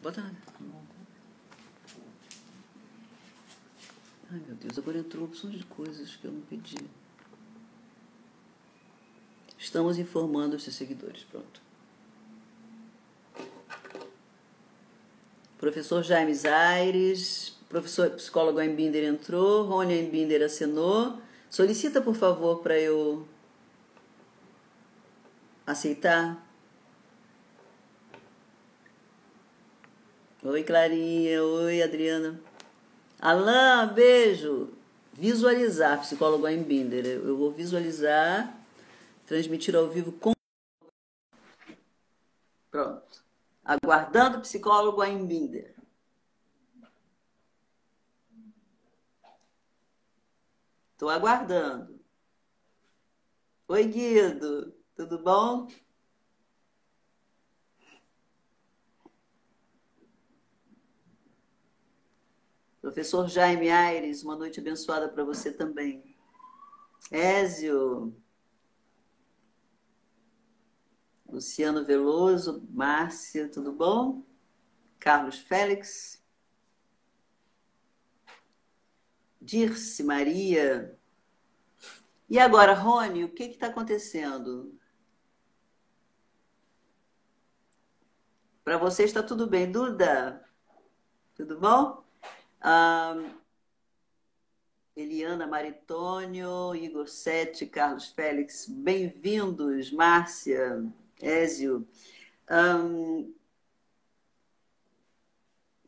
Bota. Ai, meu Deus, agora entrou opções de coisas que eu não pedi. Estamos informando os seus seguidores, pronto. Professor Jaime Aires, professor psicólogo Embinder entrou, Rony Embinder acenou. Solicita, por favor, para eu aceitar. Oi, Clarinha. Oi, Adriana. Alain, beijo. Visualizar, psicólogo Embinder. Eu vou visualizar, transmitir ao vivo com... Pronto. Aguardando o psicólogo Embinder. Estou aguardando. Oi, Guido. Tudo bom? Professor Jaime Aires, uma noite abençoada para você também. Ézio. Luciano Veloso, Márcia, tudo bom? Carlos Félix. Dirce Maria. E agora, Rony, o que está acontecendo? Para você está tudo bem, Duda? Tudo bom? Eliana Maritônio, Igor Sete, Carlos Félix, bem-vindos, Márcia, Ézio.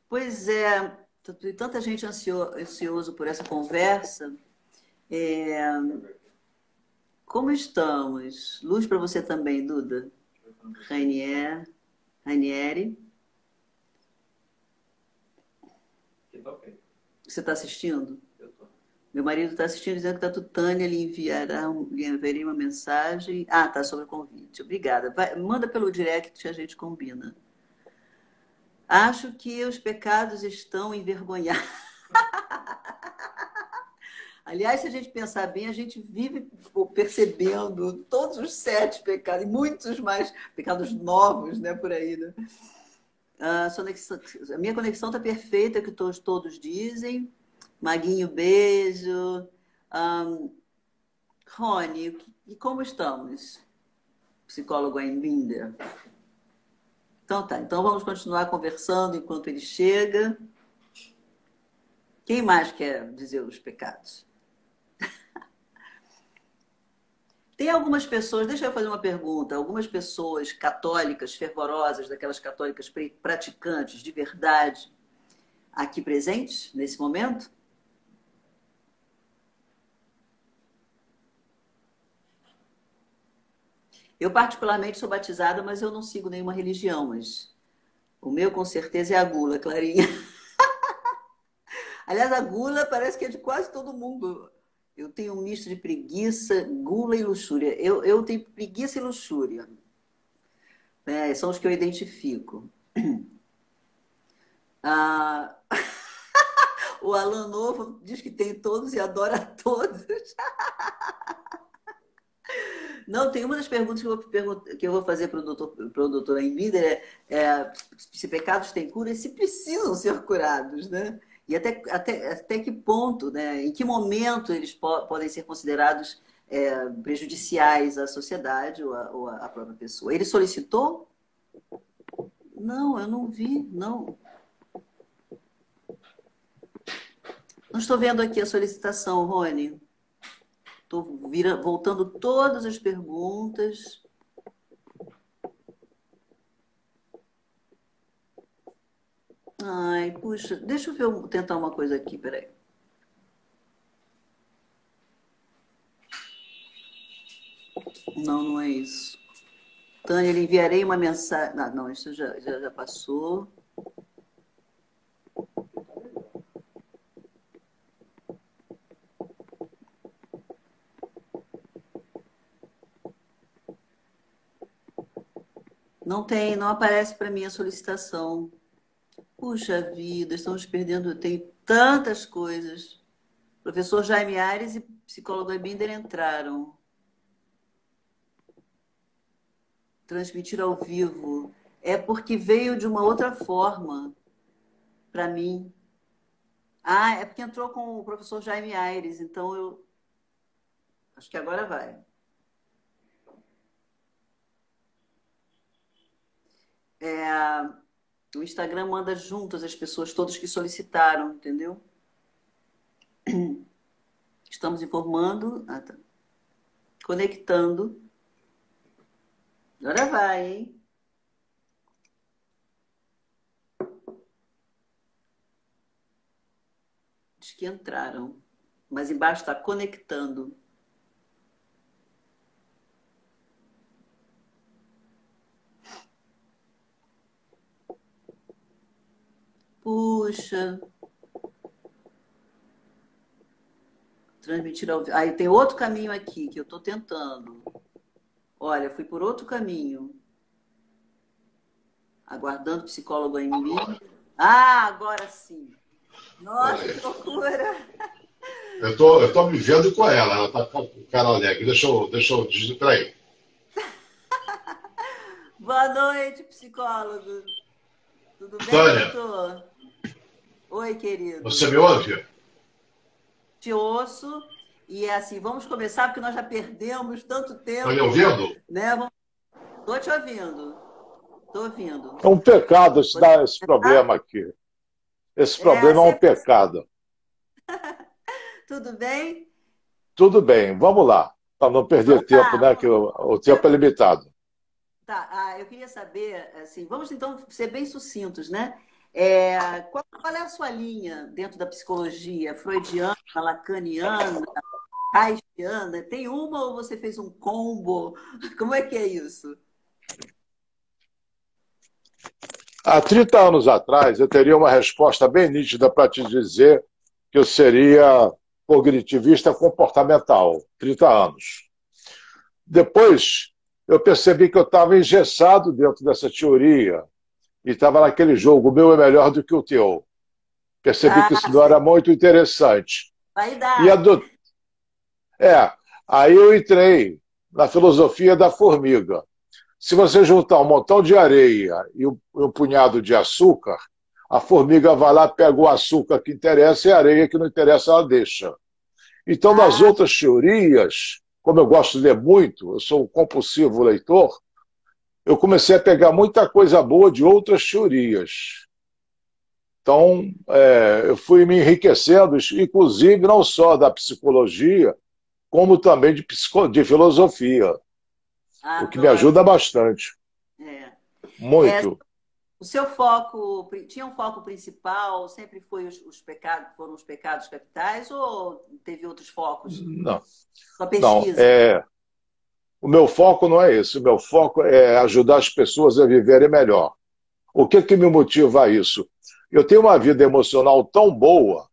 Pois é, tanta gente ansioso por essa conversa. Como estamos? Luz para você também, Duda. Rainieri. Você está assistindo? Meu marido está assistindo, dizendo que está tudo. Tânia lhe enviarei uma mensagem. Ah, tá, sobre o convite. Obrigada. Manda pelo direct que a gente combina. Acho que os pecados estão envergonhados. Aliás, se a gente pensar bem, a gente vive percebendo todos os 7 pecados, e muitos mais pecados novos, né, por aí, né? A minha conexão está perfeita, que todos dizem. Maguinho, beijo. Rony, e como estamos? Psicólogo Embinder. Então tá, então vamos continuar conversando enquanto ele chega. Quem mais quer dizer os pecados? Tem algumas pessoas, deixa eu fazer uma pergunta, algumas pessoas católicas, fervorosas, daquelas católicas praticantes de verdade, aqui presentes nesse momento? Eu particularmente sou batizada, mas eu não sigo nenhuma religião, mas o meu com certeza é a gula, Clarinha. Aliás, a gula parece que é de quase todo mundo. Eu tenho um misto de preguiça, gula e luxúria. Eu tenho preguiça e luxúria. São os que eu identifico. O Alan Novo diz que tem todos e adora todos. Não, tem uma das perguntas que eu vou fazer para o doutor Embinder se pecados têm cura e se precisam ser curados, né? E até que ponto, né? Em que momento eles podem ser considerados prejudiciais à sociedade ou à própria pessoa. Ele solicitou? Não, eu não vi, não. Não estou vendo aqui a solicitação, Rony. Estou voltando todas as perguntas. Ai, puxa, deixa eu tentar uma coisa aqui, peraí. Não, não é isso. Tânia, lhe enviarei uma mensagem. Não, isso já passou. Não aparece para mim a solicitação. Puxa vida, estamos perdendo, tem tantas coisas. Professor Jaime Ares e psicólogo Embinder entraram. Transmitir ao vivo. É porque veio de uma outra forma para mim. Ah, é porque entrou com o professor Jaime Aires, então eu acho que agora vai. É, o Instagram manda juntas as pessoas todas que solicitaram, entendeu? Estamos informando, tá. Conectando. Agora vai, hein? Diz que entraram. Mas embaixo está conectando. Puxa, transmitir ao vivo. Aí tem outro caminho aqui que eu estou tentando. Olha, fui por outro caminho. Aguardando o psicólogo em mim. Ah, agora sim. Nossa, que loucura! Eu tô me vendo com ela tá com o cara alegre. Deixa eu dizer, peraí. Boa noite, psicólogo. Tudo bem, Tânia, doutor? Oi, você querido. me ouve? Te ouço. E é assim, vamos começar, porque nós já perdemos tanto Tá me tempo, ouvindo? né? Estou te ouvindo. Estou ouvindo. É um pecado esse, Podemos dar esse começar? problema aqui. Esse É, problema é um sempre assim. pecado. Tudo bem? Tudo bem, vamos lá. Para não perder Vamos tempo, lá. né? Que o tempo é limitado. Tá, eu queria saber, assim, vamos então ser bem sucintos, né? Qual é a sua linha dentro da psicologia? Freudiana, lacaniana, Reichiana? Tem uma ou você fez um combo? Como é que é isso? Há 30 anos atrás, eu teria uma resposta bem nítida para te dizer que eu seria cognitivista comportamental. 30 anos. Depois, eu percebi que eu estava engessado dentro dessa teoria e estava naquele jogo, o meu é melhor do que o teu. Percebi que Ah, isso não era muito interessante. E vaidade. é, aí eu entrei na filosofia da formiga. Se você juntar um montão de areia e um punhado de açúcar, a formiga vai lá, pega o açúcar que interessa e a areia que não interessa, ela deixa. Então, nas Ah, outras teorias, como eu gosto de ler muito, eu sou um compulsivo leitor, eu comecei a pegar muita coisa boa de outras teorias. Então, eu fui me enriquecendo, inclusive não só da psicologia, como também de filosofia, o que me adoro. ajuda bastante. É. É, Muito. o seu foco tinha um foco principal? Sempre foi os pecados, foram os pecados capitais ou teve outros focos? Não, Sua não. pesquisa? O meu foco não é esse. O meu foco é ajudar as pessoas a viverem melhor. O que que me motiva a isso? Eu tenho uma vida emocional tão boa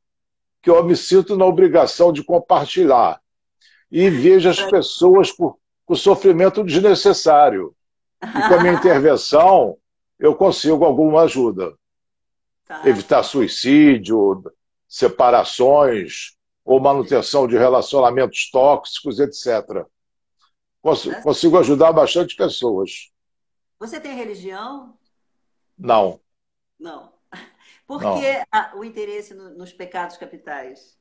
que eu me sinto na obrigação de compartilhar e vejo as pessoas com sofrimento desnecessário. E com a minha intervenção, eu consigo alguma ajuda. Tá, Evitar que bom. suicídio, separações ou manutenção de relacionamentos tóxicos, etc. Tá. Consigo ajudar bastante pessoas. Você tem religião? Não, Não. Por que não. o interesse nos pecados capitais?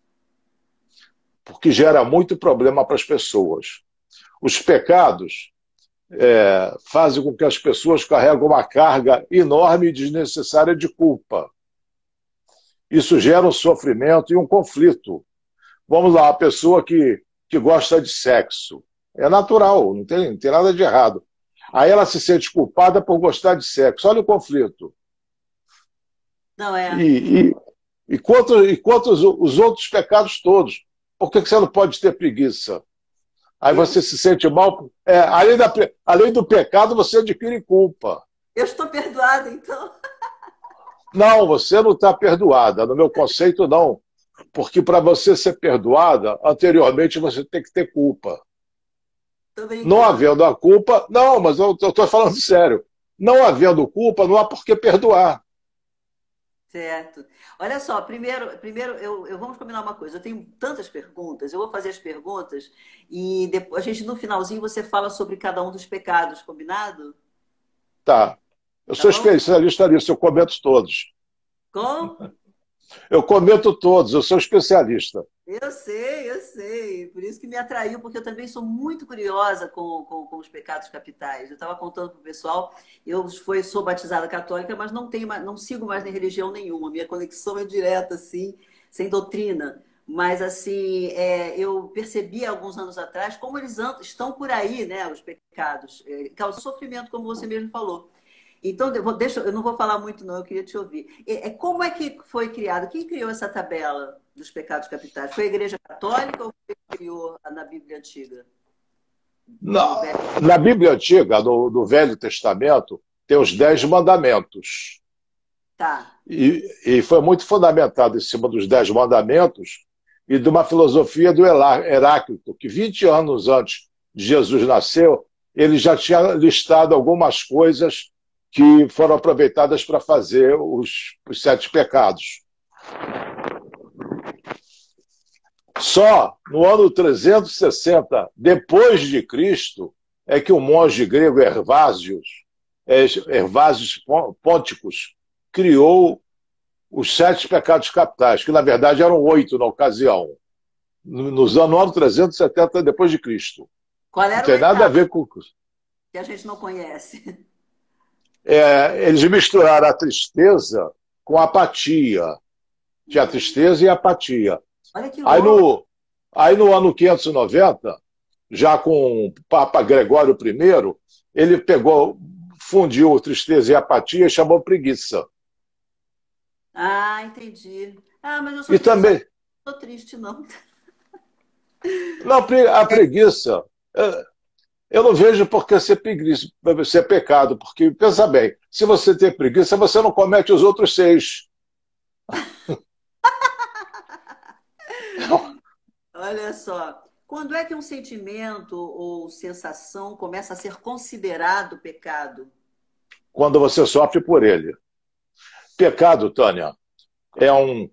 Porque gera muito problema para as pessoas. Os pecados fazem com que as pessoas carreguem uma carga enorme e desnecessária de culpa. Isso gera um sofrimento e um conflito. Vamos lá, a pessoa que gosta de sexo. É natural, não tem nada de errado. Aí ela se sente culpada por gostar de sexo. Olha o conflito. Não é. E, e, e quanto os outros pecados todos? Por que você não pode ter preguiça? Aí Eu, você se sente mal. Além do pecado, você adquire culpa. eu estou perdoada, então. Não, você não está perdoada. No meu conceito, não. Porque para você ser perdoada, anteriormente você tem que ter culpa. Estou Não brincando. havendo a culpa, não, mas eu estou falando sério. Não havendo culpa, não há por que perdoar. Certo. Olha só, primeiro vamos combinar uma coisa. Eu tenho tantas perguntas, eu vou fazer as perguntas e depois a gente, no finalzinho, você fala sobre cada um dos pecados, combinado? Tá. Eu Tá sou bom? especialista nisso, eu comento todos. Com? Eu comento todos, eu sou especialista. Eu sei, eu sei. Por isso que me atraiu, porque eu também sou muito curiosa com os pecados capitais. Eu estava contando para o pessoal, sou batizada católica, mas não tenho, não sigo mais nem religião nenhuma. Minha conexão é direta, assim, sem doutrina. Mas, assim, eu percebi alguns anos atrás como eles estão por aí, né, os pecados. Causam sofrimento, como você mesmo falou. Então, eu não vou falar muito, não, eu queria te ouvir. Como é que foi criado? Quem criou essa tabela dos pecados capitais? Foi a Igreja Católica ou foi quem criou na Bíblia Antiga? No Na, Velho... na Bíblia Antiga, no Velho Testamento, tem os 10 mandamentos. Tá. E foi muito fundamentado em cima dos 10 mandamentos e de uma filosofia do Heráclito, que 20 anos antes de Jesus nascer, ele já tinha listado algumas coisas que foram aproveitadas para fazer os 7 pecados. Só no ano 360 depois de Cristo é que o monge grego Hervásios Ponticus criou os 7 pecados capitais, que na verdade eram 8 na ocasião, no ano 370 depois de Cristo. Qual Não era o tem nada a oitavo ver com... que a gente não conhece? Eles misturaram a tristeza com a apatia. Tinha a tristeza e a apatia. Olha que Aí louco. no ano 590, já com o Papa Gregório I, ele fundiu tristeza e apatia e chamou preguiça. Ah, entendi. Ah, mas E também, não sou triste, não. não, a preguiça, eu não vejo por que ser pecado, porque, pensa bem, se você tem preguiça, você não comete os outros 6. Olha só. Quando é que um sentimento ou sensação começa a ser considerado pecado? Quando você sofre por ele. Pecado, Tânia, é, um,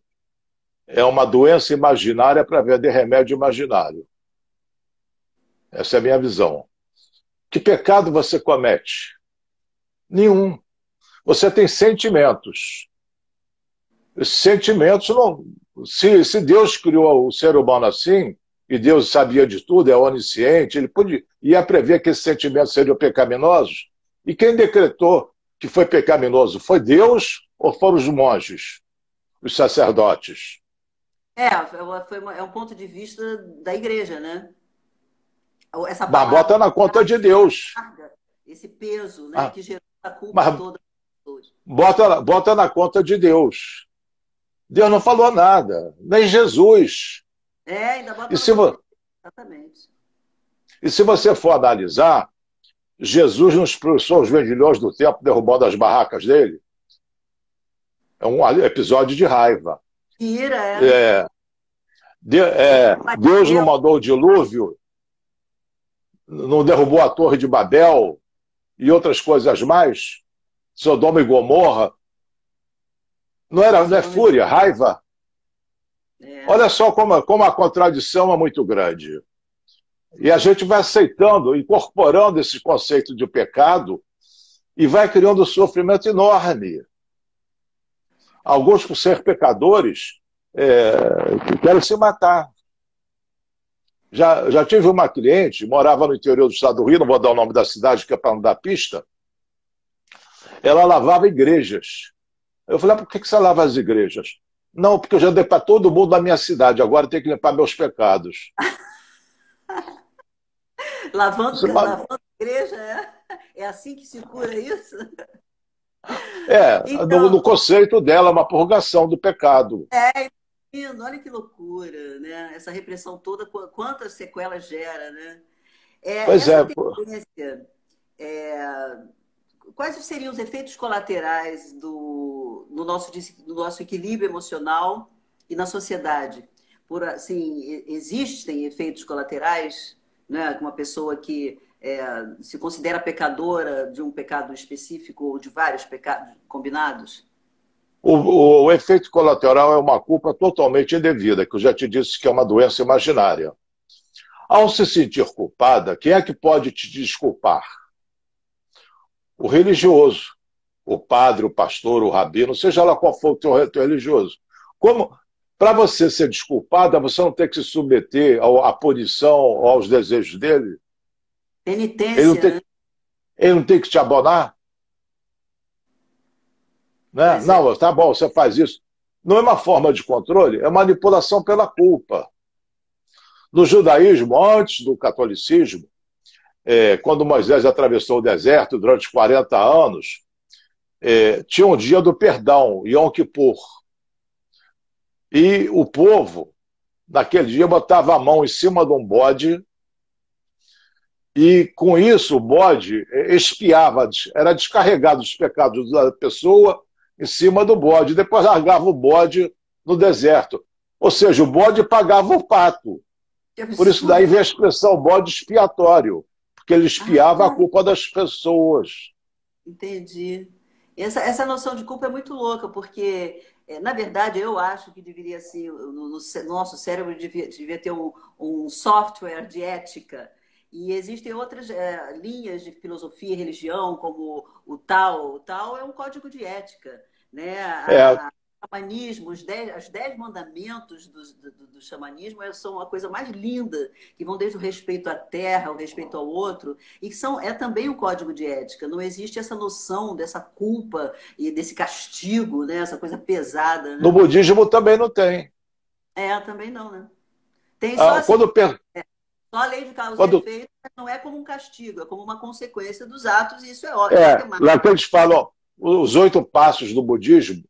é uma doença imaginária para vender remédio imaginário. Essa é a minha visão. Que pecado você comete? Nenhum. Você tem sentimentos. Esses sentimentos não. Se Deus criou o ser humano assim, e Deus sabia de tudo, é onisciente, ele ia prever que esses sentimentos seriam pecaminosos. E quem decretou que foi pecaminoso? Foi Deus ou foram os monges, os sacerdotes? É um ponto de vista da igreja, né? Essa Mas bota palavra na conta de Deus. carga, esse peso, né, Ah, que gerou a culpa mas toda das pessoas. bota na conta de Deus. Deus não falou nada, nem Jesus. Ainda E bota na se, conta. Exatamente. e se você for analisar, Jesus não expulsou os vendilhões do templo derrubando as barracas dele? É um episódio de raiva. Ira, É, Deus não mandou o dilúvio, não derrubou a Torre de Babel e outras coisas mais? Sodoma e Gomorra. Não é fúria, raiva? Olha só como a contradição é muito grande. E a gente vai aceitando, incorporando esse conceito de pecado e vai criando um sofrimento enorme. Alguns, por ser pecadores, querem se matar. Já tive uma cliente, morava no interior do estado do Rio, não vou dar o nome da cidade, que é para não dar pista. Ela lavava igrejas. Eu falei, por que você lava as igrejas? Não, porque eu já dei para todo mundo da minha cidade, agora tem que limpar meus pecados. lavando a igreja, é assim que se cura isso? No conceito dela, uma purgação do pecado. Olha que loucura, né? Essa repressão toda, quantas sequelas gera, né? Pois Essa é. tendência, quais seriam os efeitos colaterais do nosso equilíbrio emocional e na sociedade? Assim, existem efeitos colaterais, né? Uma pessoa que se considera pecadora de um pecado específico ou de vários pecados combinados? O efeito colateral é uma culpa totalmente indevida, que eu já te disse que é uma doença imaginária. Ao se sentir culpada, quem é que pode te desculpar? O religioso. o padre, o pastor, o rabino, seja lá qual for o teu religioso. Como para você ser desculpada, você não tem que se submeter à punição ou aos desejos dele? Ele não Penitência, tem, né? ele não tem que te abonar? Né? Pois é. Não, tá bom, você faz isso. Não é uma forma de controle, é manipulação pela culpa. No judaísmo, antes do catolicismo, quando Moisés atravessou o deserto durante 40 anos, tinha um dia do perdão, Yom Kippur. E o povo, naquele dia, botava a mão em cima de um bode e, com isso, o bode expiava, era descarregado os pecados da pessoa em cima do bode. Depois largava o bode no deserto. Ou seja, o bode pagava o pato. Que Por isso daí absurdo. vem a expressão bode expiatório, porque ele expiava a Ah, culpa das pessoas. entendi. Essa noção de culpa é muito louca, porque, na verdade, eu acho que deveria ser, no nosso cérebro devia ter um software de ética. E existem outras linhas de filosofia e religião, como o Tao. O Tao é um código de ética, né? É, O xamanismo, os 10 mandamentos do xamanismo são a coisa mais linda, que vão desde o respeito à terra, o respeito ao outro, e que é também um código de ética. Não existe essa noção dessa culpa e desse castigo, né? Essa coisa pesada, no né? budismo também não tem. Também não, né? Tem só Ah, assim, quando, só a lei de causa e quando efeito, mas não é como um castigo, é como uma consequência dos atos, e isso é matemática. lá que eles falam os 8 passos do budismo,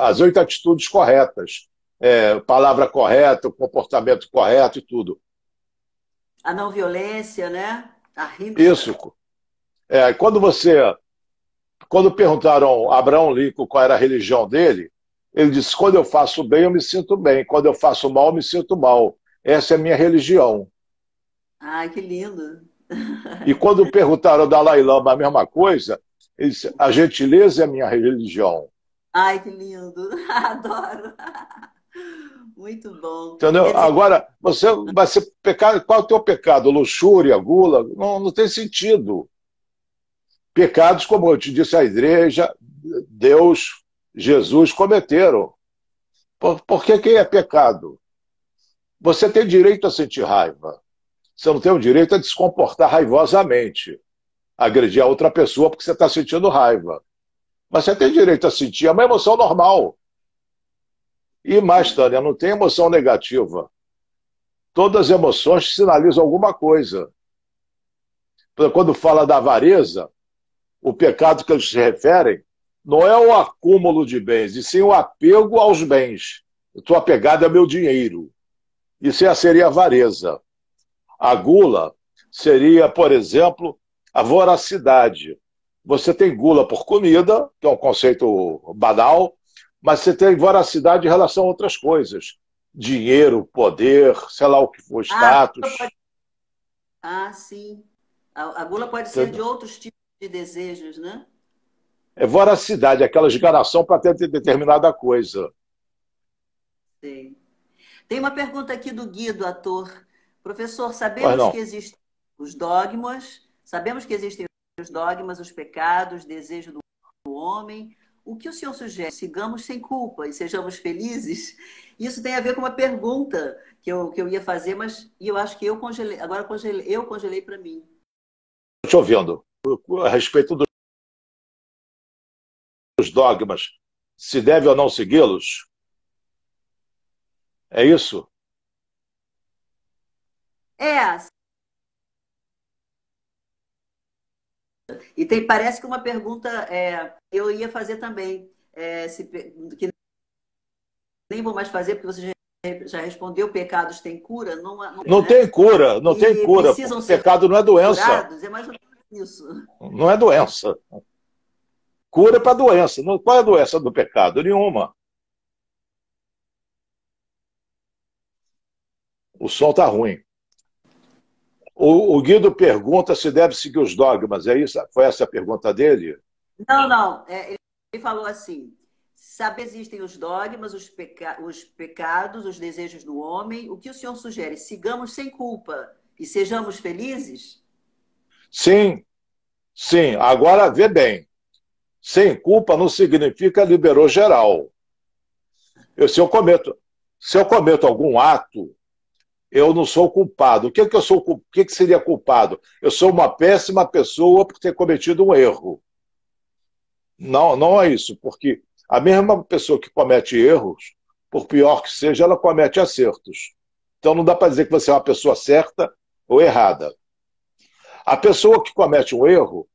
as 8 atitudes corretas, palavra correta, o comportamento correto e tudo. A não violência, né? A rimsa. Isso. Quando perguntaram a Abraão Lincoln qual era a religião dele, ele disse: quando eu faço bem, eu me sinto bem. Quando eu faço mal, eu me sinto mal. Essa é a minha religião. Ai, que lindo. E quando perguntaram ao Dalai Lama a mesma coisa, ele disse: a gentileza é a minha religião. Ai, que lindo. Adoro. Muito bom. Entendeu? Quer dizer, Agora, você vai ser pecado. Qual é o teu pecado? Luxúria, gula? Não, não tem sentido. Pecados, como eu te disse, a igreja, Deus, Jesus cometeram. Por que é pecado? Você tem direito a sentir raiva. Você não tem o direito a se comportar raivosamente, agredir a outra pessoa porque você está sentindo raiva. Mas você tem direito a sentir, é uma emoção normal. E mais, Tânia, não tem emoção negativa. Todas as emoções sinalizam alguma coisa. Quando fala da avareza, o pecado que eles se referem não é o acúmulo de bens, e sim o apego aos bens. Eu estou apegado ao meu dinheiro. Isso seria avareza. A gula seria, por exemplo, a voracidade. Você tem gula por comida, que é um conceito banal, mas você tem voracidade em relação a outras coisas. Dinheiro, poder, sei lá o que for, ah, status. sim. A gula pode ser de Entendeu? outros tipos de desejos, né? É voracidade, aquela esganação para ter determinada coisa. Sim. Tem uma pergunta aqui do Guido, ator. Professor, Mas sabemos que não. existem os dogmas, sabemos que existem os dogmas, os pecados, desejo do homem. O que o senhor sugere? Sigamos sem culpa e sejamos felizes? Isso tem a ver com uma pergunta que eu ia fazer, mas eu acho que eu congelei. Agora eu congelei para mim. Te ouvindo. A respeito dos dogmas, se deve ou não segui-los? É isso? É, e parece que uma pergunta eu ia fazer também, que nem vou mais fazer, porque você já respondeu, pecados têm cura, não, Não né? tem cura, não tem E cura, precisam porque ser pecado não é doença. curados, é mais ou menos isso. Não é doença. Cura é para doença. Qual é a doença do pecado? Nenhuma. O som está ruim. O Guido pergunta se deve seguir os dogmas, é isso? Foi essa a pergunta dele? Não, não, ele falou assim, sabe, existem os dogmas, os pecados, os desejos do homem, o que o senhor sugere? Sigamos sem culpa e sejamos felizes? Sim, sim. Agora, vê bem. sem culpa não significa liberou geral. Se eu cometo algum ato, eu não sou culpado. O que seria culpado? Eu sou uma péssima pessoa por ter cometido um erro. Não, não é isso, porque a mesma pessoa que comete erros, por pior que seja, ela comete acertos. Então não dá para dizer que você é uma pessoa certa ou errada. A pessoa que comete um erro,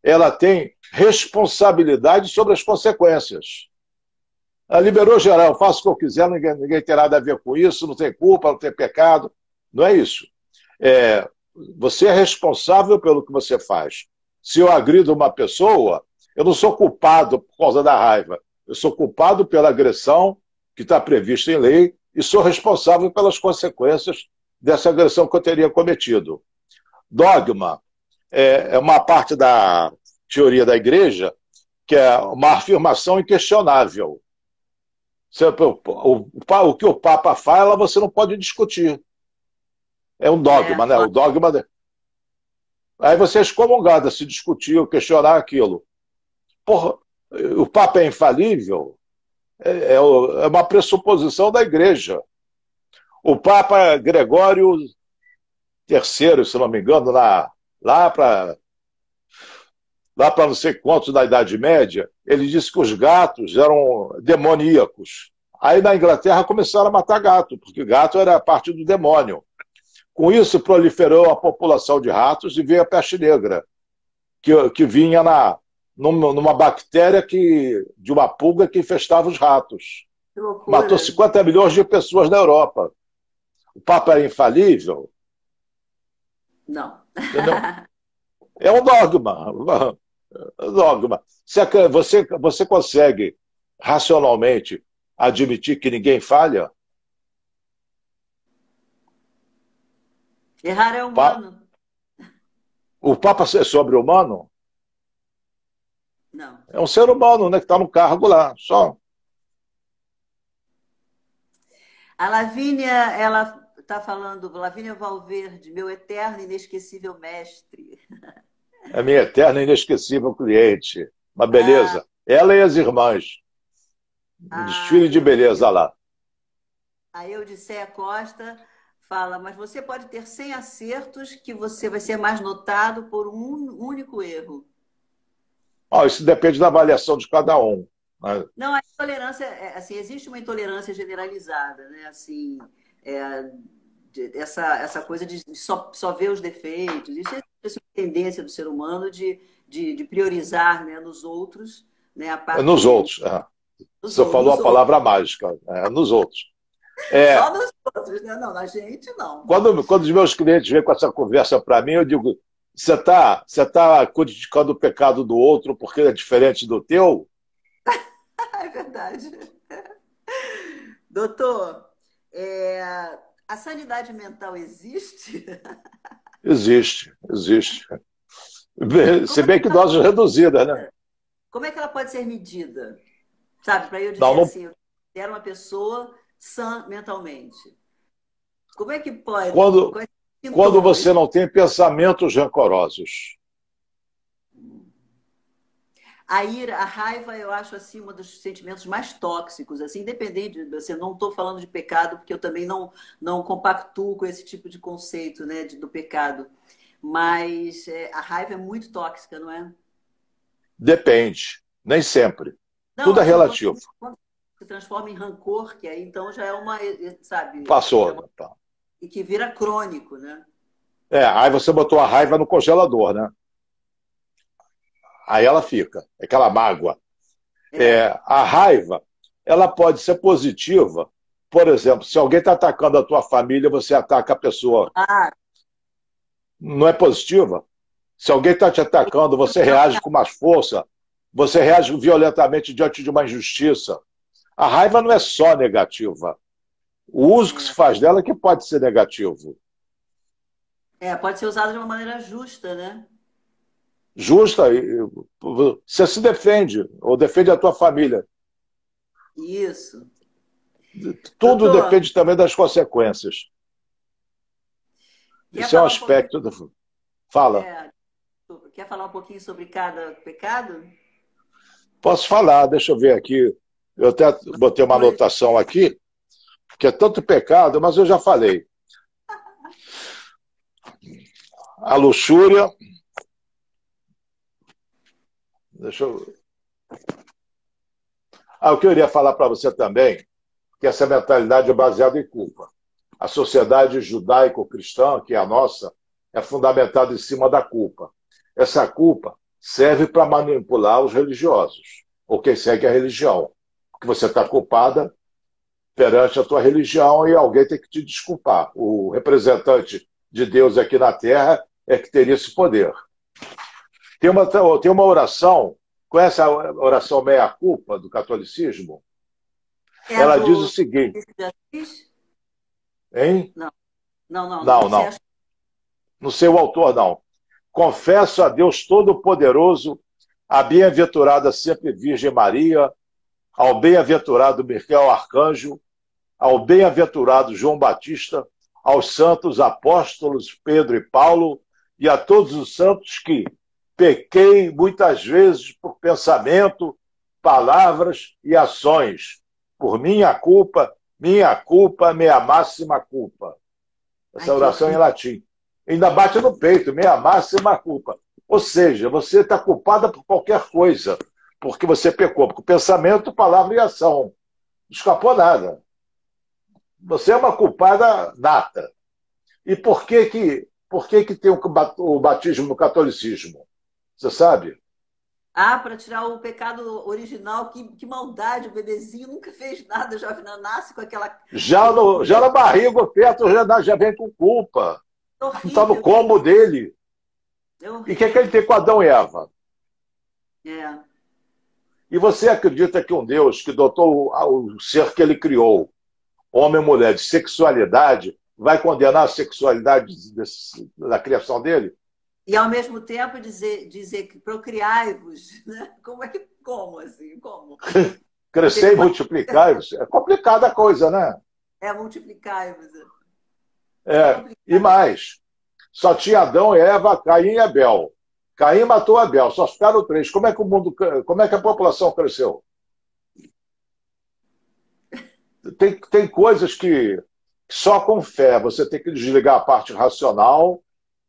ela tem responsabilidade sobre as consequências. Ela liberou geral, eu faço o que eu quiser, ninguém tem nada a ver com isso, não tem culpa, não tem pecado. Não é isso. É, você é responsável pelo que você faz. Se eu agrido uma pessoa, eu não sou culpado por causa da raiva. Eu sou culpado pela agressão que está prevista em lei e sou responsável pelas consequências dessa agressão que eu teria cometido. Dogma é uma parte da teoria da igreja que é uma afirmação inquestionável. O que o Papa fala, você não pode discutir. É um dogma, né? O dogma. Aí você é excomungado se discutir ou questionar aquilo. Porra, o Papa é infalível? É uma pressuposição da igreja. O Papa Gregório III, se não me engano, lá para não sei quantos da Idade Média, ele disse que os gatos eram demoníacos. Aí na Inglaterra começaram a matar gato, porque gato era parte do demônio. Com isso proliferou a população de ratos e veio a peste negra, que vinha numa bactéria de uma pulga que infestava os ratos. Que loucura. Matou 50 milhões de pessoas na Europa. O Papa era infalível? Não. Entendeu? É um dogma. É um dogma. Você consegue racionalmente admitir que ninguém falha? Errar é humano. O Papa é sobre-humano? Não. É um ser humano, né, que está no cargo lá, só. A Lavínia, ela está falando, Lavínia Valverde, meu eterno e inesquecível mestre. É minha eterna e inesquecível cliente. Uma beleza. Ela e as irmãs. Um desfile de beleza lá. A Eudicéia Costa fala, mas você pode ter 100 acertos que você vai ser mais notado por um único erro. Isso depende da avaliação de cada um. Né? Não, a intolerância, assim, existe uma intolerância generalizada, né? Assim, essa coisa de só ver os defeitos. Isso é uma tendência do ser humano de priorizar, né, nos outros, né, a parte Nos outros. Você falou a palavra mágica. Nos outros. Só nos outros, né? Não, na gente não. Quando os meus clientes vêm com essa conversa para mim, eu digo, você tá criticando o pecado do outro porque é diferente do teu? É verdade. Doutor, a sanidade mental existe? Existe. Se bem que doses reduzidas, né? Como é que ela pode ser medida? Sabe, para eu dizer não, assim, eu era uma pessoa sã mentalmente. Como é que pode? Quando você não tem pensamentos rancorosos. A ira, a raiva, eu acho assim um dos sentimentos mais tóxicos, assim, independente, assim, eu não estou falando de pecado, porque eu também não compactuo com esse tipo de conceito, né, do pecado. Mas a raiva é muito tóxica, não é? Depende, nem sempre. Não, Tudo é assim, relativo. quando se transforma em rancor, que aí então já é uma, sabe, Passou. e que vira crônico, né? Aí você botou a raiva no congelador, né? Aí ela fica, aquela mágoa. A raiva, ela pode ser positiva. Por exemplo, se alguém está atacando a tua família, você ataca a pessoa. Não é positiva? Se alguém está te atacando, você reage com mais força, você reage violentamente diante de uma injustiça. A raiva não é só negativa. O uso que se faz dela é que pode ser negativo. Pode ser usado de uma maneira justa, né? Justa, você se defende, ou defende a tua família. Isso. Tudo Doutor, depende também das consequências. Isso é um aspecto do... Fala. Quer falar um pouquinho sobre cada pecado? Posso falar, deixa eu ver aqui. Eu até botei uma Pois, anotação aqui, que é tanto pecado, mas eu já falei. A luxúria, deixa eu... o que eu iria falar para você também, que essa mentalidade é baseada em culpa. A sociedade judaico-cristã, que é a nossa, é fundamentada em cima da culpa. Essa culpa serve para manipular os religiosos, ou quem segue a religião. Porque você está culpada perante a tua religião e alguém tem que te desculpar. O representante de Deus aqui na Terra é que teria esse poder. Tem uma oração, conhece a oração meia-culpa do catolicismo? é a Ela diz o do seguinte, Francisco de Assis? hein? Não, não, não, não Não, sei. não. Não sei o autor, não. Confesso a Deus Todo-Poderoso, a bem-aventurada sempre Virgem Maria, ao bem-aventurado Miquel Arcanjo, ao bem-aventurado João Batista, aos santos apóstolos Pedro e Paulo e a todos os santos que pequei muitas vezes por pensamento, palavras e ações, por minha culpa, minha máxima culpa. Ai, Essa que oração é em horrível. latim. Ainda bate no peito, minha máxima culpa. Ou seja, você está culpada por qualquer coisa, porque você pecou, por pensamento, palavra e ação. Não escapou nada. Você é uma culpada nata. E por que tem o batismo no catolicismo? Você sabe? Ah, para tirar o pecado original, que maldade, o bebezinho nunca fez nada, já nasce com aquela. Já, Com no, já na barriga, o feto já vem com culpa. é Não está no horrível, combo dele. é E o que ele horrível. tem com Adão e Eva? É. E você acredita que um Deus que dotou o ser que ele criou, homem e mulher, de sexualidade, vai condenar a sexualidade da criação dele? E ao mesmo tempo dizer que procriai-vos, né? Como assim? Como? Tem Crescer e uma... multiplicar, é complicada a coisa, né? É multiplicai-vos. É É, e complicado. mais, só tinha Adão e Eva, Caim e Abel. Caim matou Abel, só ficaram três. Como é que a população cresceu? Tem coisas que só com fé você tem que desligar a parte racional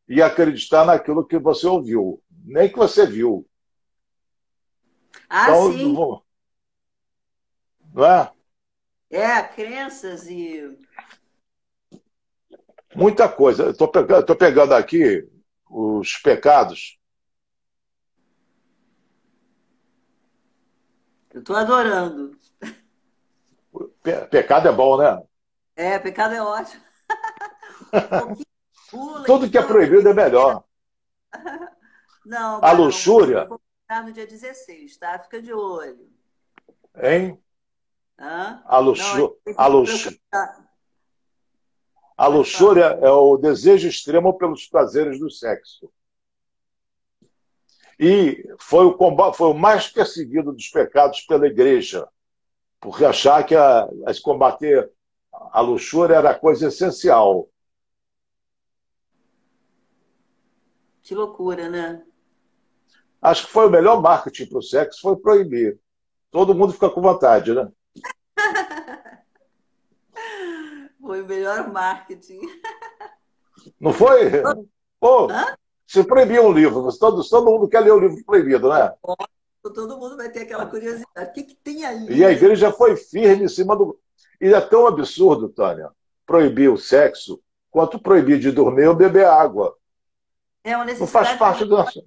e acreditar naquilo que você ouviu, nem que você viu. Ah, Então, sim. não é? É, crenças e. Muita coisa. Tô pegando aqui os pecados. Eu estou adorando. Pecado é bom, né? É, pecado é ótimo. Um pouquinho pula, Tudo que é então eu vou proibido ter é que. melhor. Não, A Barão, luxúria, eu vou pegar no dia 16, tá? Fica de olho. hein? Hã? A Não, a gente luxúria, tem a que luxúria, procurar. a Pode falar. luxúria é o desejo extremo pelos prazeres do sexo. E foi o mais perseguido dos pecados pela igreja, porque achar que combater a luxúria era coisa essencial. Que loucura, né? Acho que foi o melhor marketing para o sexo, foi proibir. Todo mundo fica com vontade, né? Foi o melhor marketing. Não foi? Pô, Hã? se proibir um livro, todo mundo quer ler o livro proibido, né? Todo mundo vai ter aquela curiosidade. O que, que tem E ali, a né? igreja foi firme em cima do. E é tão absurdo, Tânia, proibir o sexo quanto proibir de dormir ou beber água. É uma Não faz necessidade parte fisiológica. da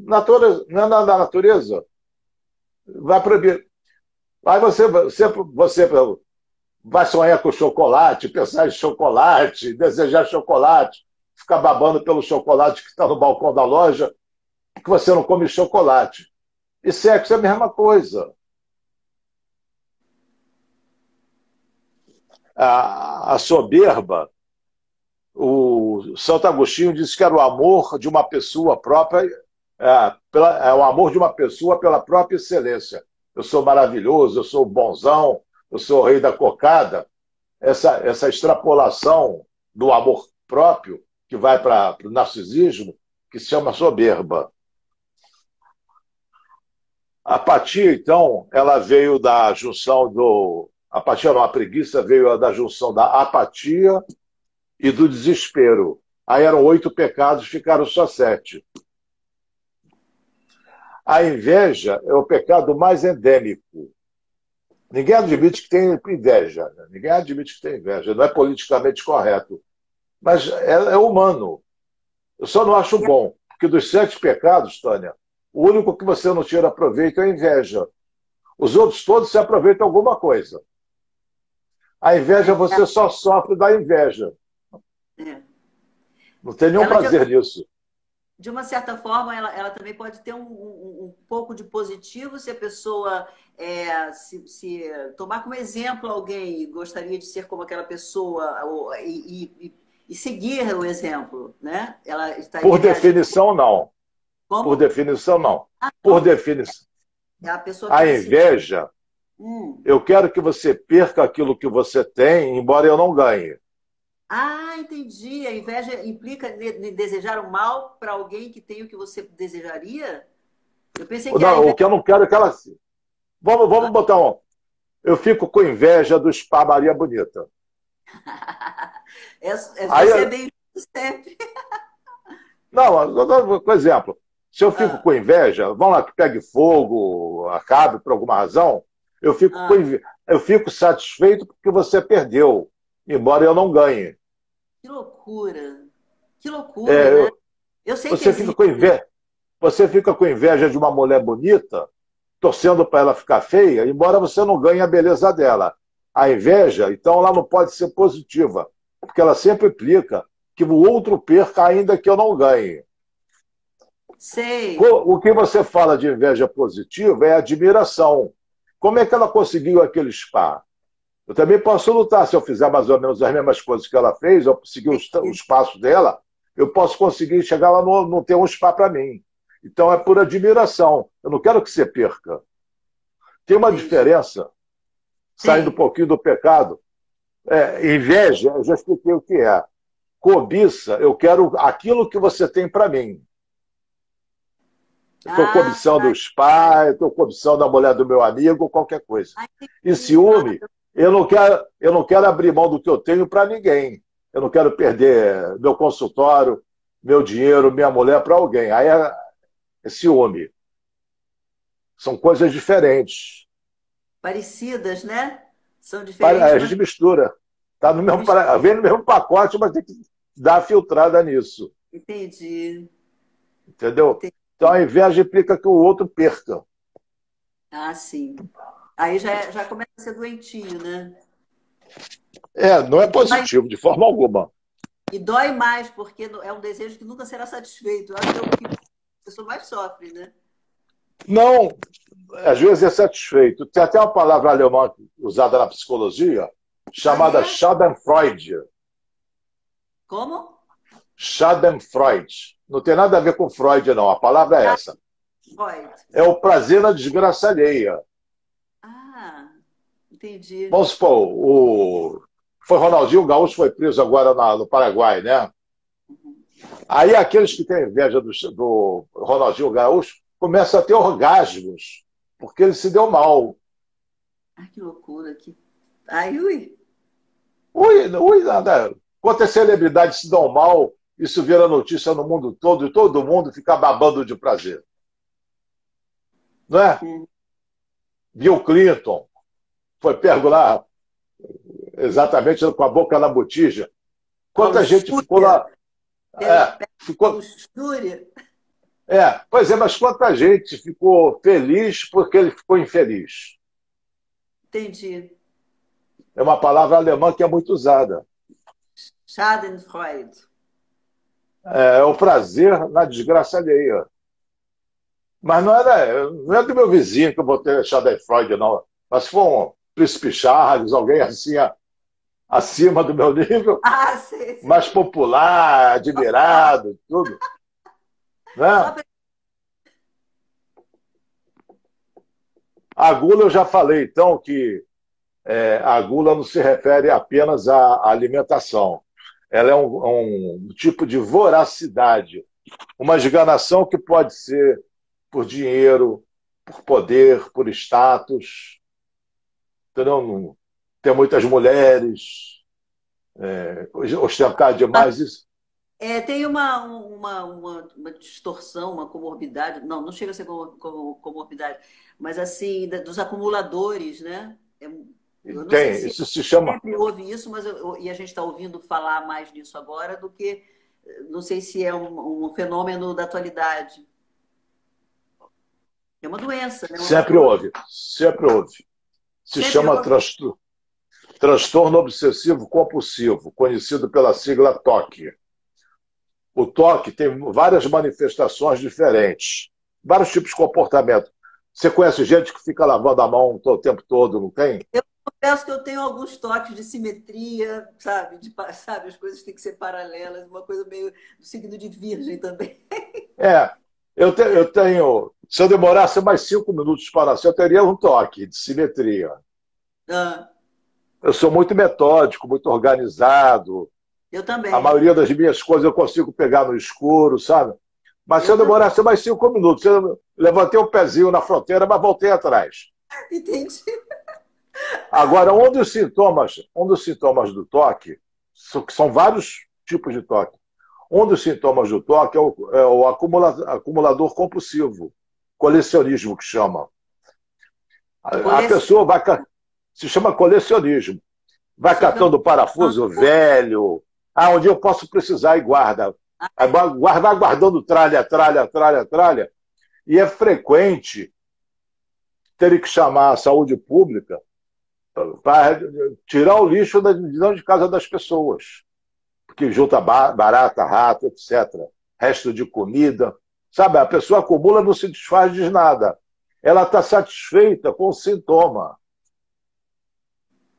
natureza, não é da natureza. Vai proibir. Aí você vai sonhar com chocolate, pensar em chocolate, desejar chocolate, ficar babando pelo chocolate que está no balcão da loja, que você não come chocolate. E sexo é a mesma coisa. A soberba, o Santo Agostinho disse que era o amor de uma pessoa própria, é o amor de uma pessoa pela própria excelência. Eu sou maravilhoso, eu sou bonzão, eu sou o rei da cocada. Essa extrapolação do amor próprio, que vai para o narcisismo, que se chama soberba. A apatia, então, ela veio da junção do. A apatia não, a preguiça veio da junção da apatia e do desespero. Aí eram 8 pecados, ficaram só 7. A inveja é o pecado mais endêmico. Ninguém admite que tem inveja. Né? Ninguém admite que tem inveja. Não é politicamente correto. Mas é humano. Eu só não acho bom. Porque dos 7 pecados, Tânia, o único que você não tira proveito é a inveja. Os outros todos se aproveitam alguma coisa. A inveja, você só sofre da inveja. É. Não tem nenhum Ela, prazer nisso. de uma certa forma, ela também pode ter um pouco de positivo se a pessoa se tomar como exemplo alguém e gostaria de ser como aquela pessoa e seguir o exemplo, né? Ela estaria Por reagindo definição, não. Por como definição, não. Por não, definição. a pessoa A fica assim. inveja, eu quero que você perca aquilo que você tem, embora eu não ganhe. Ah, entendi. A inveja implica em desejar o mal para alguém que tem o que você desejaria? Eu pensei que a Não, o inveja. que eu não quero é que ela. Vamos botar um. Eu fico com inveja do Spa Maria Bonita. Aí, Você é bem sempre. não, por exemplo, se eu fico Ah, com inveja, vamos lá, que pegue fogo, acabe por alguma razão, ah, eu fico satisfeito porque você perdeu, embora eu não ganhe. que loucura. Que loucura, É, né? Eu sei que você fica existe. com inveja, você fica com inveja de uma mulher bonita, torcendo para ela ficar feia, embora você não ganhe a beleza dela. A inveja, então, ela não pode ser positiva, porque ela sempre implica que o outro perca ainda que eu não ganhe. Sei. O que você fala de inveja positiva é admiração. Como é que ela conseguiu aquele spa? Eu também posso lutar se eu fizer mais ou menos as mesmas coisas que ela fez, eu seguir os passos dela, eu posso conseguir chegar lá no não ter um spa para mim. Então é por admiração. Eu não quero que você perca. Tem uma Entendi. diferença, saindo um Tem. pouquinho do pecado. Inveja, eu já expliquei o que é. Cobiça, eu quero aquilo que você tem para mim. Estou Ah, cobiçando os pais, estou cobiçando a mulher do meu amigo, qualquer coisa. E entendi. ciúme, eu não quero abrir mão do que eu tenho para ninguém. Eu não quero perder meu consultório, meu dinheiro, minha mulher para alguém. Aí é ciúme. São coisas diferentes. Parecidas, né? São A diferentes, mas gente mistura. Tá no mesmo, vem no mesmo pacote, mas tem que dar a filtrada nisso. entendi. Entendeu? Então Entendi. a inveja implica que o outro perca. Ah, sim. Aí já começa a ser doentio, né? Não é E dói, positivo, de forma alguma. e dói mais, porque é um desejo que nunca será satisfeito. Eu acho que é o que a pessoa mais sofre, né? Não, às vezes é satisfeito. Tem até uma palavra alemã usada na psicologia Ah, chamada é? Schadenfreude. Como? Schadenfreude. Não tem nada a ver com Freud, não. A palavra é Ah, essa. Freud. É o prazer na desgraça alheia. Ah, entendi. Vamos supor, foi Ronaldinho Gaúcho foi preso agora no Paraguai, né? Aí aqueles que têm inveja do Ronaldinho Gaúcho começam a ter orgasmos, porque ele se deu mal. Ai, que loucura aqui. Ai, ui. Ui, nada. Quantas celebridades se dão mal, isso vira notícia no mundo todo e todo mundo fica babando de prazer. Não é? Hum. Bill Clinton foi pego lá exatamente com a boca na botija. Com a Quanta gente ficou luxúria. lá. É, Pela ficou, luxúria. pois é, mas quanta gente ficou feliz porque ele ficou infeliz. Entendi. É uma palavra alemã que é muito usada. Schadenfreude. É o prazer na desgraça alheia. Mas não é do meu vizinho que eu vou ter Schadenfreude, não. Mas se for um Príncipe Charles, alguém assim acima do meu nível, Ah, sei, mais sei. popular, admirado, tudo. Só Né? pra... A gula eu já falei, então, que a gula não se refere apenas à alimentação. Ela é um tipo de voracidade, uma esganação que pode ser por dinheiro, por poder, por status, entendeu? Ter muitas mulheres, ostentar demais isso. Tem uma distorção, uma comorbidade, não chega a ser comorbidade, mas assim, dos acumuladores, né? Eu não sei Tem, se isso se chama. sempre houve isso, mas e a gente está ouvindo falar mais nisso agora do que, não sei se é um fenômeno da atualidade. É uma doença, né? Uma Sempre patologia. houve, sempre houve. Se Sempre chama houve. transtorno obsessivo compulsivo, conhecido pela sigla TOC. O TOC tem várias manifestações diferentes, vários tipos de comportamento. Você conhece gente que fica lavando a mão o tempo todo, não tem? Eu confesso que eu tenho alguns toques de simetria, sabe? Sabe, as coisas têm que ser paralelas, uma coisa meio do signo de Virgem também. É, eu tenho. Se eu demorasse mais 5 minutos para nascer, eu teria um toque de simetria. Ah, Eu sou muito metódico, muito organizado. eu A também. maioria das minhas coisas eu consigo pegar no escuro, sabe? Mas se Eu eu também. demorasse mais 5 minutos, eu levantei o pezinho na fronteira, mas voltei atrás. Entendi. Agora, um dos sintomas do toque, que são vários tipos de toque. Um dos sintomas do toque é o acumulador compulsivo, colecionismo que chama. A Coleciona. pessoa se chama colecionismo. Vai Pessoa fica catando parafuso velho. Ah, um dia eu posso precisar e guarda. Aí vai guardando tralha, tralha, tralha, tralha. E é frequente ter que chamar a saúde pública para tirar o lixo de casa das pessoas. Porque junta barata, rato, etc. Resto de comida. Sabe, a pessoa acumula, não se desfaz de nada. Ela está satisfeita com o sintoma.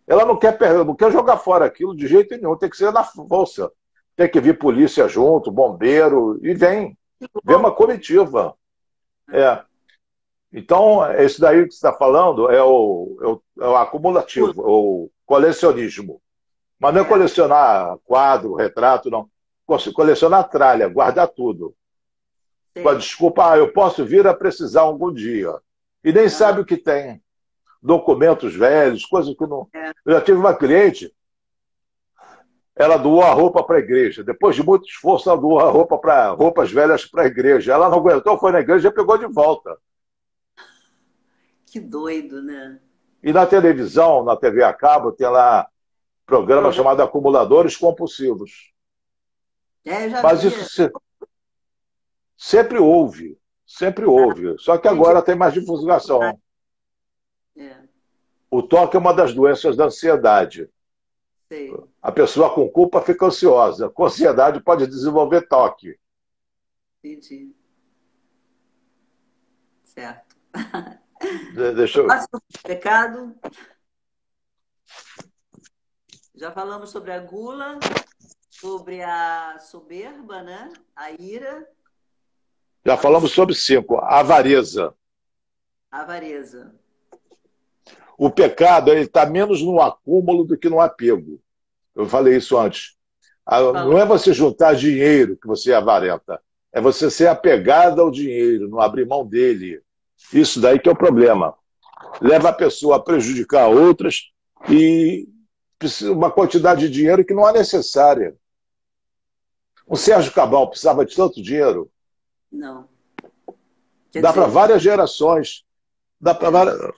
Ela não quer jogar fora aquilo de jeito nenhum, tem que ser na força. Tem que vir polícia junto, bombeiro, e vem uma comitiva. É. Então, esse daí que você está falando é o acumulativo, o colecionismo. Mas não é É, colecionar quadro, retrato, não. Colecionar tralha, guardar tudo. Com a sei. desculpa, eu posso vir a precisar algum dia. E nem Aham, sabe o que tem. Documentos velhos, coisas que não. é. Eu já tive uma cliente, ela doou a roupa para a igreja. Depois de muito esforço, ela doou a roupas velhas para a igreja. Ela não aguentou, foi na igreja e pegou de volta. Que doido, né? E na televisão, na TV a cabo, tem lá programa Programa. chamado Acumuladores Compulsivos. Eu já Mas vi. isso sempre houve. Sempre Ah, houve. Só que gente, agora tem mais divulgação. é, O toque é uma das doenças da ansiedade. sei. A pessoa com culpa fica ansiosa. Com ansiedade pode desenvolver toque. Entendi. Certo. Deixa eu... Próximo pecado. Já falamos sobre a gula, sobre a soberba, né? A ira, Já a falamos luxúria, sobre 5. A avareza. a avareza. O pecado está menos no acúmulo do que no apego. Eu falei isso antes. Não Falou. é você juntar dinheiro que você é avarenta. É você ser apegado ao dinheiro, não abrir mão dele. Isso daí que é o problema. Leva a pessoa a prejudicar outras e uma quantidade de dinheiro que não é necessária. O Sérgio Cabral precisava de tanto dinheiro. Não. Quer Dá para dizer, várias gerações. é.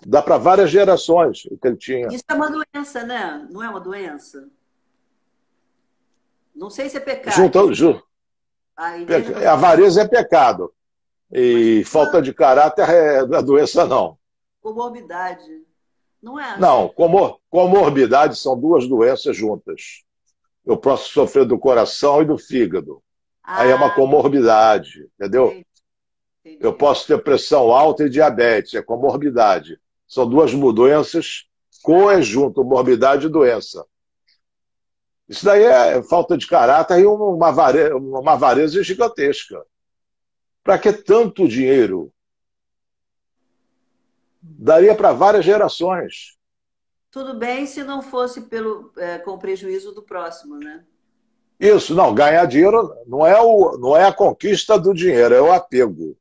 Dá para várias gerações o que ele tinha. Isso é uma doença, né? Não é uma doença? Não sei se é pecado. Junta, Aí veja você, avareza é pecado. mas E falta de caráter não é doença, não. comorbidade. Não é Não, assim. comorbidade são duas doenças juntas. Eu posso sofrer do coração e do fígado. Aí é uma Ah, comorbidade, entendeu? entendi. Eu Entendi. posso ter pressão alta e diabetes, é comorbidade. São duas doenças Ah, conjunto, morbidade e doença. Isso daí é falta de caráter e uma avareza gigantesca. Para que tanto dinheiro? Daria para várias gerações. tudo bem se não fosse com prejuízo do próximo, né? Isso, não, ganhar dinheiro não é a conquista do dinheiro, é o apego.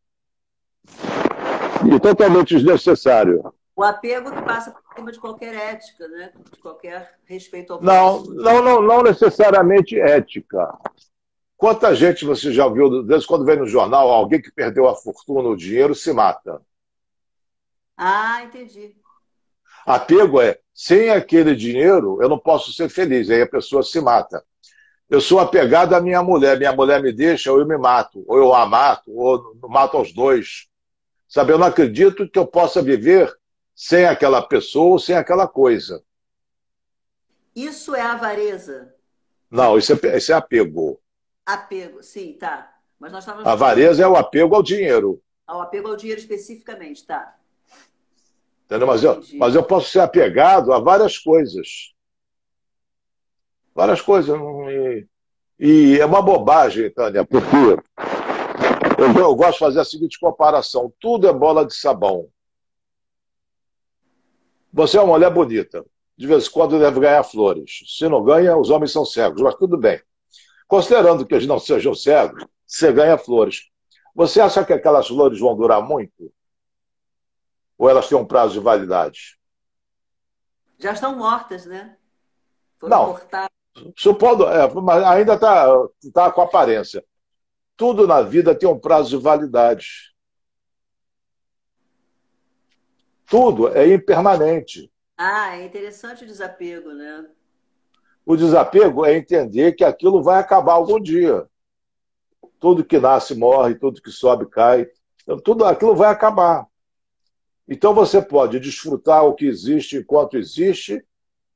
e totalmente desnecessário. O apego que passa por cima de qualquer ética, né? De qualquer respeito ao Não, próximo. não, não, não necessariamente ética. Quanta gente você já viu, às vezes, quando vem no jornal, alguém que perdeu a fortuna, o dinheiro, se mata. Ah, entendi. Apego é, sem aquele dinheiro, eu não posso ser feliz. Aí a pessoa se mata. Eu sou apegado à minha mulher me deixa, ou eu me mato, ou eu a mato, ou mato aos dois. Sabe, eu não acredito que eu possa viver sem aquela pessoa ou sem aquela coisa. Isso é avareza. Não, isso é apego. Apego, sim, tá. Mas nós A estávamos falando avareza é o apego ao dinheiro. ao apego ao dinheiro especificamente, tá? Entendeu? Entendi. Mas eu posso ser apegado a várias coisas. Várias coisas. E é uma bobagem, Tânia, porque eu gosto de fazer a seguinte comparação: tudo é bola de sabão. Você é uma mulher bonita. De vez em quando deve ganhar flores. Se não ganha, os homens são cegos, mas tudo bem. Considerando que eles não sejam cegos, você ganha flores. Você acha que aquelas flores vão durar muito? Ou elas têm um prazo de validade? Já estão mortas, né? Foram Não. cortadas. Supondo, mas ainda tá com aparência. Tudo na vida tem um prazo de validade. Tudo é impermanente. Ah, é interessante o desapego, né? O desapego é entender que aquilo vai acabar algum dia. Tudo que nasce morre, tudo que sobe cai. Então, tudo aquilo vai acabar. Então você pode desfrutar o que existe enquanto existe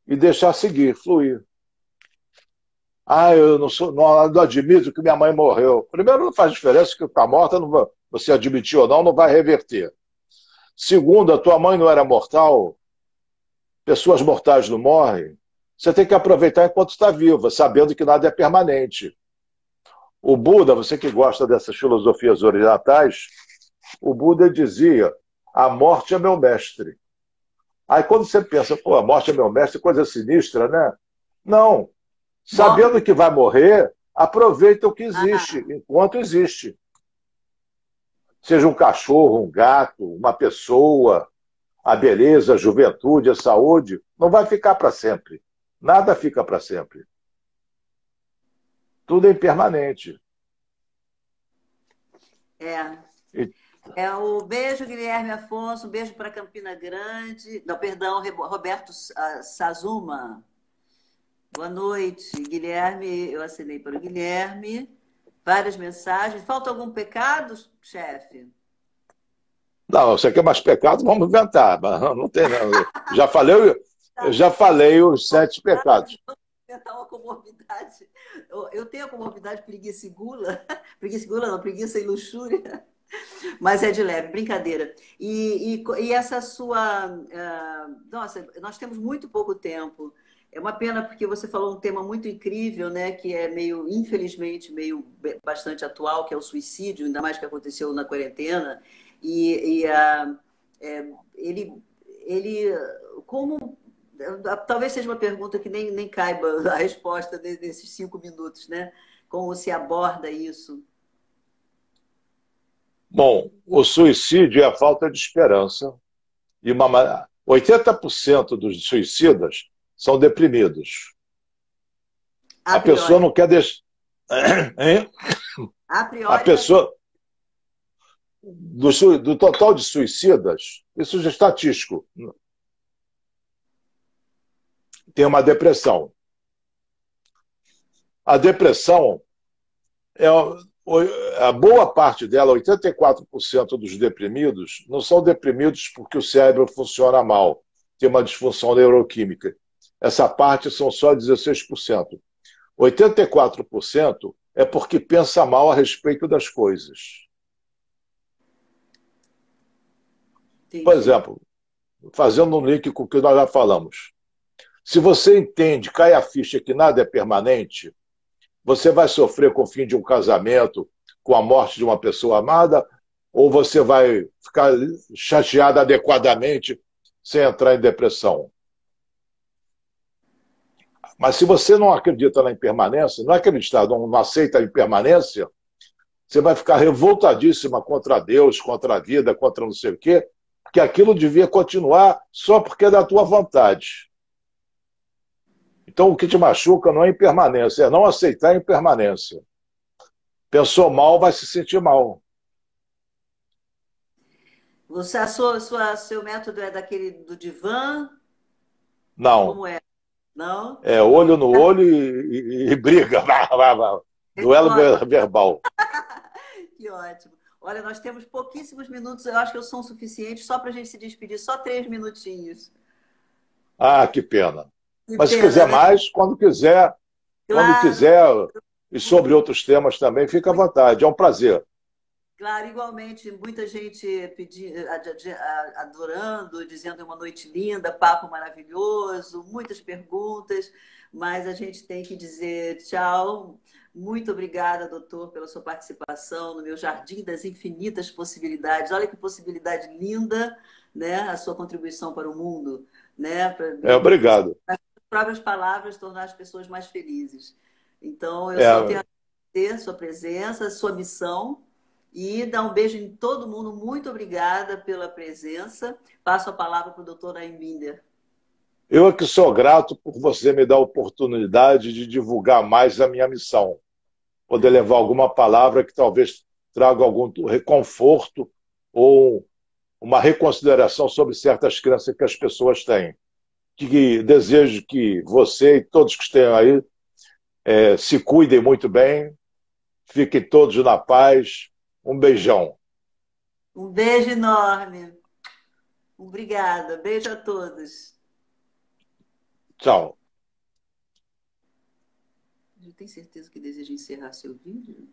e deixar seguir, fluir. Ah, eu não admito que minha mãe morreu. Primeiro, não faz diferença que está morta, não vai, você admitir ou não vai reverter. Segundo, a tua mãe não era mortal, pessoas mortais não morrem. Você tem que aproveitar enquanto está viva, sabendo que nada é permanente. O Buda, você que gosta dessas filosofias orientais, o Buda dizia: a morte é meu mestre. Aí quando você pensa, pô, a morte é meu mestre, coisa sinistra, né? Não. Sabendo Mórbido. que vai morrer, aproveita o que existe, Ah, enquanto existe. Seja um cachorro, um gato, uma pessoa, a beleza, a juventude, a saúde, não vai ficar para sempre. Nada fica para sempre. Tudo é impermanente. é. E, É o beijo, Guilherme Afonso, um beijo para Campina Grande. Não, perdão, Roberto Sazuma. Boa noite, Guilherme. Eu assinei para o Guilherme. Várias mensagens. Falta algum pecado, chefe? não, você quer mais pecado? Vamos inventar. Mas não tem, não. Já falei os 7 pecados. Inventar uma comorbidade. Eu tenho a comorbidade preguiça e gula. Preguiça e gula não, preguiça e luxúria. Mas é de leve, brincadeira. E essa sua. Nossa, nós temos muito pouco tempo. É uma pena porque você falou um tema muito incrível, né? Que é meio, infelizmente, meio bastante atual, que é o suicídio, ainda mais que aconteceu na quarentena. Ele, ele, como. Talvez seja uma pergunta que nem caiba a resposta nesses 5 minutos, né? Como se aborda isso? Bom, o suicídio é a falta de esperança. E 80% dos suicidas são deprimidos. A A pessoa priori. não quer deixar. A A priori, vai ser. pessoa, do total de suicidas, isso já é estatístico, tem uma depressão. A depressão, é, a boa parte dela, 84% dos deprimidos, não são deprimidos porque o cérebro funciona mal, tem uma disfunção neuroquímica. Essa parte são só 16%. 84% é porque pensa mal a respeito das coisas. Por Entendi. exemplo, fazendo um link com o que nós já falamos. Se você entende, cai a ficha que nada é permanente, você vai sofrer com o fim de um casamento, com a morte de uma pessoa amada, ou você vai ficar chateado adequadamente sem entrar em depressão? Mas se você não acredita na impermanência, não acredita, não aceita a impermanência, você vai ficar revoltadíssima contra Deus, contra a vida, contra não sei o quê, porque aquilo devia continuar só porque é da tua vontade. Então, o que te machuca não é impermanência, é não aceitar a impermanência. Pensou mal, vai se sentir mal. Você, seu método é daquele do divã? Não. Como é? Não? É olho no olho e briga. Duelo Responde. verbal. Que ótimo. Olha, nós temos pouquíssimos minutos, eu acho que são suficientes só para a gente se despedir, só 3 minutinhos. Ah, que pena. Que Mas se pena, quiser né? mais, quando Claro, quiser, e sobre outros temas também, fica à vontade. É um prazer. claro, igualmente, muita gente adorando, dizendo uma noite linda, papo maravilhoso, muitas perguntas, mas a gente tem que dizer tchau. Muito obrigada, doutor, pela sua participação no meu Jardim das Infinitas Possibilidades. Olha que possibilidade linda, né? A sua contribuição para o mundo, né? Para, Obrigado. as próprias palavras, tornar as pessoas mais felizes. Então, eu só tenho É, a agradecer a sua presença, a sua missão. E dar um beijo em todo mundo. Muito obrigada pela presença. Passo a palavra para o doutor Aimbinder. eu é que sou grato por você me dar a oportunidade de divulgar mais a minha missão. Poder levar alguma palavra que talvez traga algum reconforto ou uma reconsideração sobre certas crenças que as pessoas têm. Que desejo que você e todos que estejam aí se cuidem muito bem, fiquem todos na paz. Um beijão. Um beijo enorme. Obrigada. Beijo a todos. Tchau. Eu tenho certeza que deseja encerrar seu vídeo?